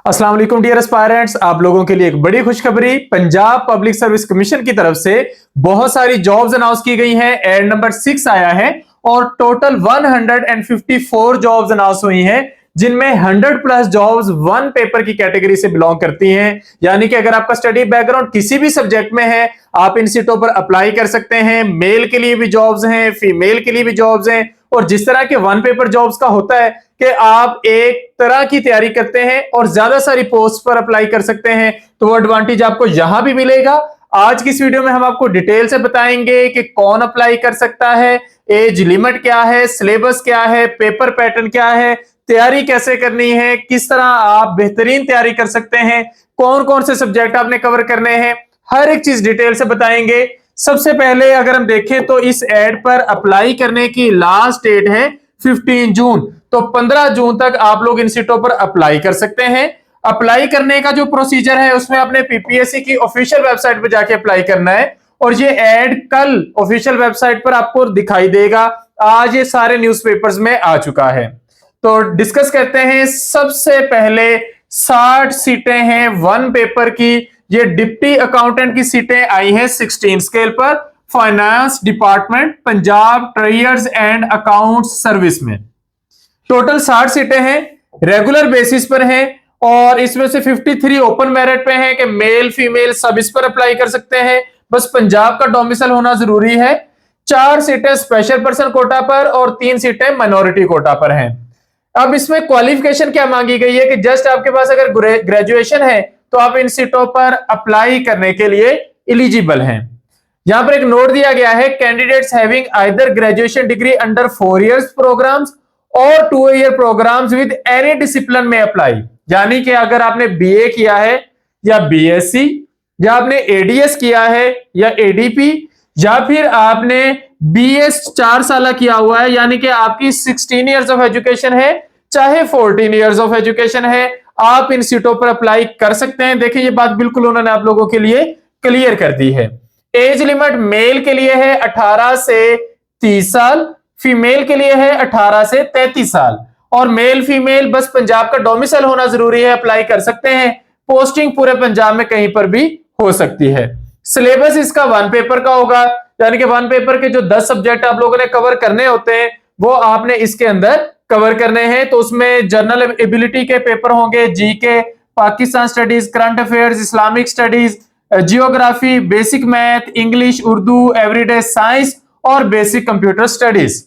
अस्सलाम वालेकुम dear aspirants, आप लोगों के लिए एक बड़ी खुशखबरी पंजाब पब्लिक सर्विस कमीशन की तरफ से बहुत सारी जॉब्स अनाउंस की गई हैं। एड नंबर 6 आया है और टोटल 154 जॉब्स अनाउंस हुई हैं, जिनमें 100 प्लस जॉब्स वन पेपर की कैटेगरी से बिलोंग करती हैं। यानी कि अगर आपका स्टडी बैकग्राउंड किसी भी सब्जेक्ट में है, आप इन सीटों पर अप्लाई कर सकते हैं। मेल के लिए भी जॉब्स हैं, फीमेल के लिए भी जॉब्स हैं। और जिस तरह के वन पेपर जॉब्स का होता है कि आप एक तरह की तैयारी करते हैं और ज्यादा सारी पोस्ट पर अप्लाई कर सकते हैं, तो वो एडवांटेज आपको यहां भी मिलेगा। आज की इस वीडियो में हम आपको डिटेल से बताएंगे कि कौन अप्लाई कर सकता है, एज लिमिट क्या है, सिलेबस क्या है, पेपर पैटर्न क्या है, तैयारी कैसे करनी है, किस तरह आप बेहतरीन तैयारी कर सकते हैं, कौन कौन से सब्जेक्ट आपने कवर करने हैं, हर एक चीज डिटेल से बताएंगे। सबसे पहले अगर हम देखें तो इस एड पर अप्लाई करने की लास्ट डेट है 15 जून, तो 15 जून तक आप लोग इन सीटों पर अप्लाई कर सकते हैं। अप्लाई करने का जो प्रोसीजर है उसमें अपने पीपीएससी की ऑफिशियल वेबसाइट पर जाके अप्लाई करना है और ये एड कल ऑफिशियल वेबसाइट पर आपको दिखाई देगा। आज ये सारे न्यूज़पेपर्स में आ चुका है। तो डिस्कस करते हैं। सबसे पहले 60 सीटें हैं वन पेपर की। ये डिप्टी अकाउंटेंट की सीटें आई हैं 16 स्केल पर, finance department, Punjab treasures and accounts service में। टोटल 60 सीटें हैं, रेगुलर बेसिस पर हैं और इसमें से 53 ओपन मेरिट पे हैं कि मेल फीमेल सब इस पर अप्लाई कर सकते हैं। बस पंजाब का डोमिसाइल होना जरूरी है। 4 सीटें स्पेशल पर्सन कोटा पर और 3 सीटें माइनॉरिटी कोटा पर हैं। अब इसमें क्वालिफिकेशन क्या मांगी गई है कि जस्ट आपके पास अगर ग्रेजुएशन है तो आप इन सीटों पर अप्लाई करने के लिए एलिजिबल हैं। यहां पर एक नोट दिया गया है, candidates having either graduation degree under 4 years programs और 2 year programs with any discipline में अप्लाई। यानी कि अगर आपने बीए किया है या बीएससी या आपने एडीएस किया है या एडीपी या फिर आपने बीएस 4 साल किया हुआ है, यानी कि आपकी 16 इयर्स ऑफ एजुकेशन है चाहे 14 इयर्स ऑफ एजुकेशन है, आप इन सीटों पर अप्लाई कर सकते हैं। देखिए ये बात बिल्कुल उन्होंने आप लोगों के लिए क्लियर कर दी है। एज लिमिट मेल के लिए है 18 से 30 साल, फीमेल के लिए है 18 से 33 साल और मेल फीमेल बस पंजाब का डोमिसाइल होना जरूरी है, अप्लाई कर सकते हैं। पोस्टिंग पूरे पंजाब में कहीं पर भी हो सकती है। सिलेबस इसका वन पेपर का होगा, यानी कि वन पेपर के जो 10 सब्जेक्ट आप लोगों ने कवर करने होते हैं वो आपने इसके अंदर कवर करने हैं। तो उसमें जनरल एबिलिटी के पेपर होंगे, GK, Pakistan studies, current affairs, Islamic studies, geography, basic math, English, Urdu, everyday science और बेसिक कंप्यूटर स्टडीज।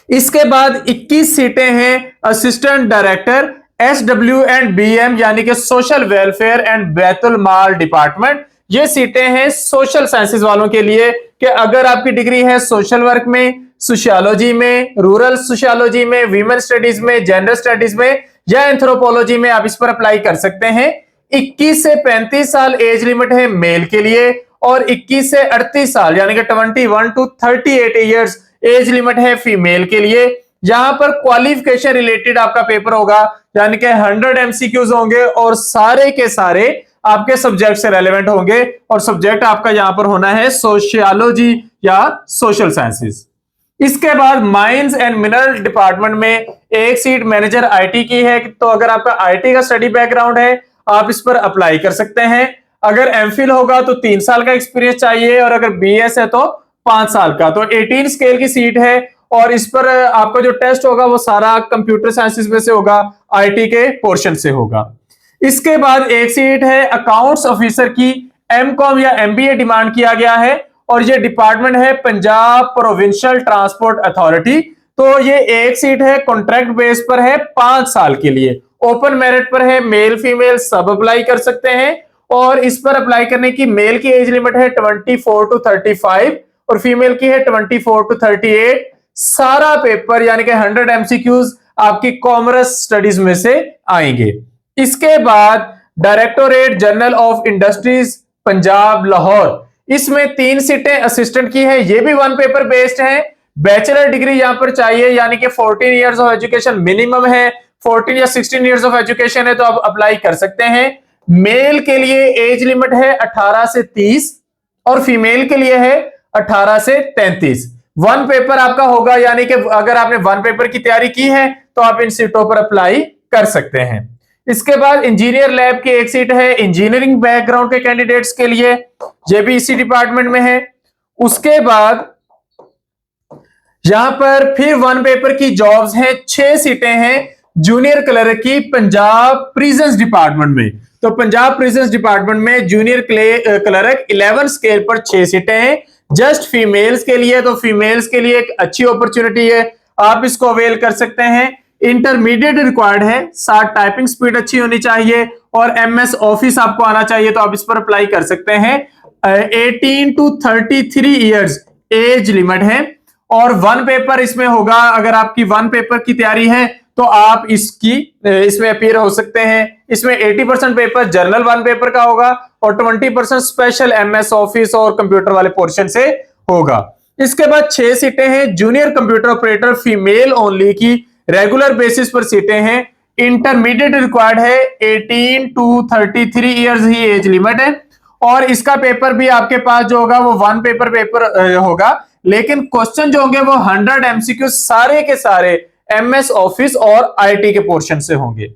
इसके बाद 21 सीटें हैं assistant director SW and BM, यानी कि social welfare and Baitul Mal department. ये सीटें हैं सोशल साइंसेज वालों के लिए कि अगर आपकी डिग्री है सोशल वर्क में, सोशियोलॉजी में, रूरल सोशियोलॉजी में, वीमेन स्टडीज में, जेंडर स्टडीज में या एंथ्रोपोलॉजी में, आप इस पर अप्लाई कर सकते हैं। 21 से 35 साल एज लिमिट है मेल के लिए और 21 से 38 साल यानी कि 21 टू 38 इयर्स एज लिमिट है फीमेल के लिए। यहां पर क्वालिफिकेशन रिलेटेड आपका पेपर होगा, यानी कि 100 एमसीक्यूज होंगे और सारे के सारे आपके सब्जेक्ट से रेलेवेंट होंगे और सब्जेक्ट आपका यहां पर होना है सोशियोलॉजी या सोशल साइंसेज। इसके बाद माइंस एंड मिनरल डिपार्टमेंट में एक सीट मैनेजर आईटी की है, तो अगर आपका आईटी का स्टडी बैकग्राउंड है आप इस पर अप्लाई कर सकते हैं। अगर एमफिल होगा तो 3 साल का एक्सपीरियंस चाहिए और अगर बीएस है तो 5 साल का। तो 18 स्केल की सीट है और इस पर आपका जो टेस्ट होगा वो सारा कंप्यूटर साइंसेज में से होगा, आईटी के पोर्शन से होगा। इसके बाद एक सीट है अकाउंट्स ऑफिसर की, एमकॉम या एमबीए डिमांड किया गया है और ये डिपार्टमेंट है पंजाब प्रोविंशियल ट्रांसपोर्ट अथॉरिटी। तो ये एक सीट है, कॉन्ट्रैक्ट बेस पर है, 5 साल के लिए, ओपन मेरिट पर है, मेल फीमेल सब अप्लाई कर सकते हैं और इस पर अप्लाई करने की मेल की एज लिमिट है 24 टू 35 और फीमेल की है 24 टू 38। सारा पेपर यानी कि 100 एमसीक्यूज आपकी कॉमर्स स्टडीज में से आएंगे। इसके बाद directorate general of industries Punjab Lahore, इसमें 3 सीटें असिस्टेंट की है, ये भी वन पेपर बेस्ड है। बैचलर डिग्री यहां पर चाहिए, यानी कि 14 इयर्स ऑफ एजुकेशन मिनिमम है, 14 या 16 इयर्स ऑफ एजुकेशन है तो आप अप्लाई कर सकते हैं। मेल के लिए एज लिमिट है 18 से 30 और फीमेल के लिए है 18 से 33। वन पेपर आपका होगा, यानी कि अगर आपने वन पेपर की तैयारी की है तो आप इन सीटों पर अप्लाई कर सकते हैं। इसके बाद इंजीनियर लैब की एक सीट है इंजीनियरिंग बैकग्राउंड के कैंडिडेट्स के लिए, ये भी इसी डिपार्टमेंट में है। उसके बाद यहां पर फिर वन पेपर की जॉब्स हैं, 6 सीटें हैं जूनियर क्लर्क की पंजाब प्रिजन्स डिपार्टमेंट में। तो पंजाब प्रिजन्स डिपार्टमेंट में जूनियर क्लर्क 11 स्केल पर 6 सीटें हैं, जस्ट फीमेल्स के लिए। तो फीमेल्स के लिए एक अच्छी अपॉर्चुनिटी है, आप इसको अवेल कर सकते हैं। इंटरमीडिएट रिक्वायर्ड है, 60 टाइपिंग स्पीड अच्छी होनी चाहिए और एमएस ऑफिस आपको आना चाहिए, तो आप इस पर अप्लाई कर सकते हैं। 18 to 33 ईयर्स एज लिमिट है और वन पेपर इसमें होगा। अगर आपकी वन पेपर की तैयारी है तो आप इसमें अपीयर हो सकते हैं। इसमें 80% पेपर जर्नल वन पेपर का होगा और 20% स्पेशल एमएस ऑफिस और कंप्यूटर वाले पोर्शन से होगा। इसके बाद 6 सीटें हैं junior computer operator female only की, रेगुलर बेसिस पर सीटें हैं। इंटरमीडिएट रिक्वायर्ड है, 18 to 33 years he age limit है और इसका पेपर भी आपके पास जो होगा वो वन पेपर होगा, लेकिन क्वेश्चन जो होंगे वो 100 एमसीक्यू सारे के सारे एमएस ऑफिस और आईटी के पोर्शन से होंगे।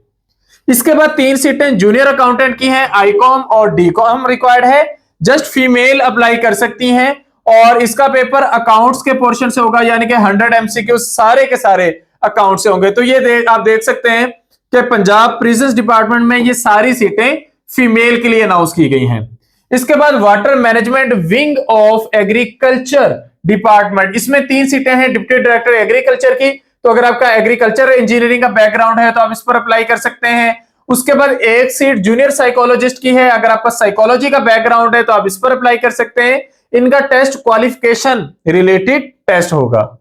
इसके बाद 3 सीटें जूनियर अकाउंटेंट की हैं, आईकॉम और डीकॉम रिक्वायर्ड है, जस्ट फीमेल अप्लाई कर सकती हैं और इसका पेपर अकाउंट्स के पोर्शन से होगा, यानी कि 100 एमसीक्यू सारे के सारे अकाउंट से होंगे। तो ये आप देख सकते हैं कि पंजाब प्रिजन्स डिपार्टमेंट में ये सारी सीटें फीमेल के लिए अनाउंस की गई हैं। इसके बाद water management wing of agriculture department, इसमें 3 सीटें हैं डिप्टी डायरेक्टर एग्रीकल्चर की। तो अगर आपका एग्रीकल्चर इंजीनियरिंग का बैकग्राउंड है तो आप इस पर अप्लाई कर सकते हैं। उसके बाद एक सीट जूनियर साइकोलॉजिस्ट की है, अगर आपका साइकोलॉजी का बैकग्राउंड है तो आप इस पर अप्लाई कर सकते हैं। इनका टेस्ट क्वालिफिकेशन रिलेटेड टेस्ट होगा।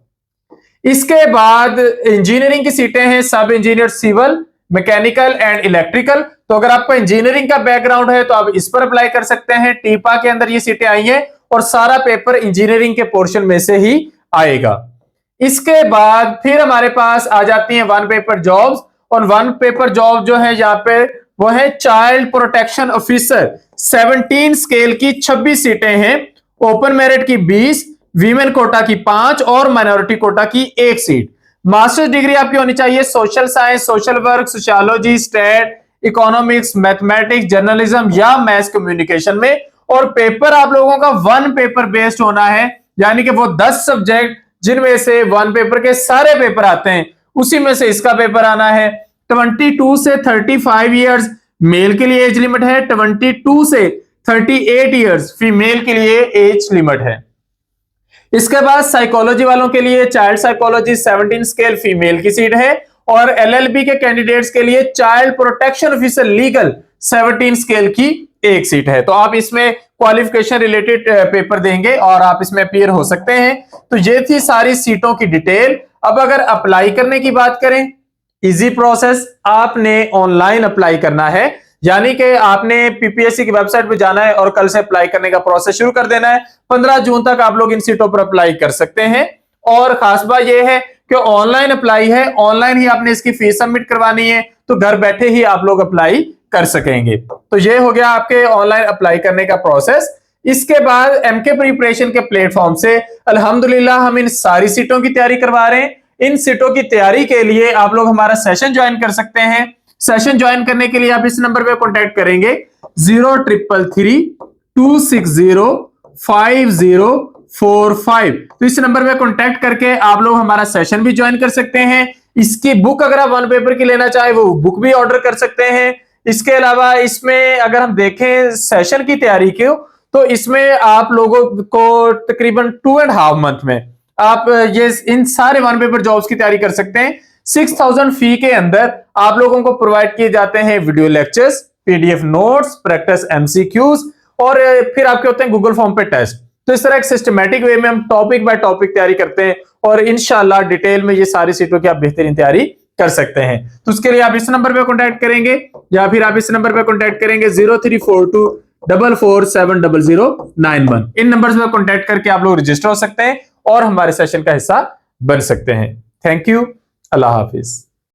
इसके बाद इंजीनियरिंग की सीटें हैं सब engineer civil, mechanical and electrical. तो अगर आपका इंजीनियरिंग का बैकग्राउंड है तो आप इस पर अप्लाई कर सकते हैं। टीपा के अंदर ये सीटें आई हैं और सारा पेपर इंजीनियरिंग के पोर्शन में से ही आएगा। इसके बाद फिर हमारे पास आ जाती हैं वन पेपर जॉब्स, और वन पेपर जॉब जो है यहाँ पे वो है चाइल्ड प्रोटेक्शन ऑफिसर। 17 स्केल की 26 सीटें हैं, ओपन मेरिट की 20, वीमेन कोटा की 5 और माइनॉरिटी कोटा की 1 सीट। मास्टर्स डिग्री आपकी होनी चाहिए social science, social work, sociology, stat, economics, mathematics, journalism या मैथ कम्युनिकेशन में। और पेपर आप लोगों का वन पेपर बेस्ड होना है, यानी कि वो 10 सब्जेक्ट जिनमें से वन पेपर के सारे पेपर आते हैं उसी में से इसका पेपर आना है। 22 से 35 ईयर्स मेल के लिए एज लिमिट है, 22 से 38 ईयर्स फीमेल के लिए एज लिमिट है। इसके बाद साइकोलॉजी वालों के लिए चाइल्ड साइकोलॉजी 17 स्केल फीमेल की सीट है और एलएलबी के कैंडिडेट्स के लिए child protection officer legal 17 scale की 1 सीट है। तो आप इसमें क्वालिफिकेशन रिलेटेड पेपर देंगे और आप इसमें अपीयर हो सकते हैं। तो ये थी सारी सीटों की डिटेल। अब अगर अप्लाई करने की बात करें, इजी प्रोसेस, आपने ऑनलाइन अप्लाई करना है, यानी कि आपने पीपीएससी की वेबसाइट पे जाना है और कल से अप्लाई करने का प्रोसेस शुरू कर देना है। 15 जून तक आप लोग इन सीटों पर अप्लाई कर सकते हैं। और खास बात यह है कि ऑनलाइन अप्लाई है, ऑनलाइन ही आपने इसकी फीस सबमिट करवानी है, तो घर बैठे ही आप लोग अप्लाई कर सकेंगे। तो ये हो गया आपके ऑनलाइन अप्लाई करने का प्रोसेस। इसके बाद एमके प्रिपरेशन के प्लेटफॉर्म से अल्हम्दुलिल्लाह हम इन सारी सीटों की तैयारी करवा रहे हैं। इन सीटों की तैयारी के लिए आप लोग हमारा सेशन ज्वाइन कर सकते हैं। सेशन ज्वाइन करने के लिए आप इस नंबर पे कांटेक्ट करेंगे 0333260545। तो इस नंबर पे कांटेक्ट करके आप लोग हमारा सेशन भी ज्वाइन कर सकते हैं। इसकी बुक अगर आप वन पेपर की लेना चाहे वो बुक भी ऑर्डर कर सकते हैं। इसके अलावा इसमें अगर हम देखें सेशन की तैयारी को, तो इसमें आप लोगों को तकरीबन 2.5 मंथ में आप ये इन सारे वन पेपर जॉब्स की तैयारी कर सकते हैं। 6000 फी के अंदर आप लोगों को प्रोवाइड किए जाते हैं video lectures, PDF notes, practice MCQs और फिर आपके होते हैं गूगल फॉर्म पे टेस्ट। तो इस तरह एक सिस्टमैटिक वे में हम टॉपिक बाय टॉपिक तैयारी करते हैं और इंशाल्लाह डिटेल में ये सारी सीटों की आप बेहतरीन तैयारी कर सकते हैं। तो उसके लिए आप इस नंबर पे कांटेक्ट करेंगे या फिर आप इस नंबर पे कांटेक्ट करेंगे 0342447091। इन नंबर्स पे कांटेक्ट करके आप लोग रजिस्टर हो सकते हैं और हमारे सेशन का हिस्सा बन सकते हैं। Thank you, Allah Hafiz.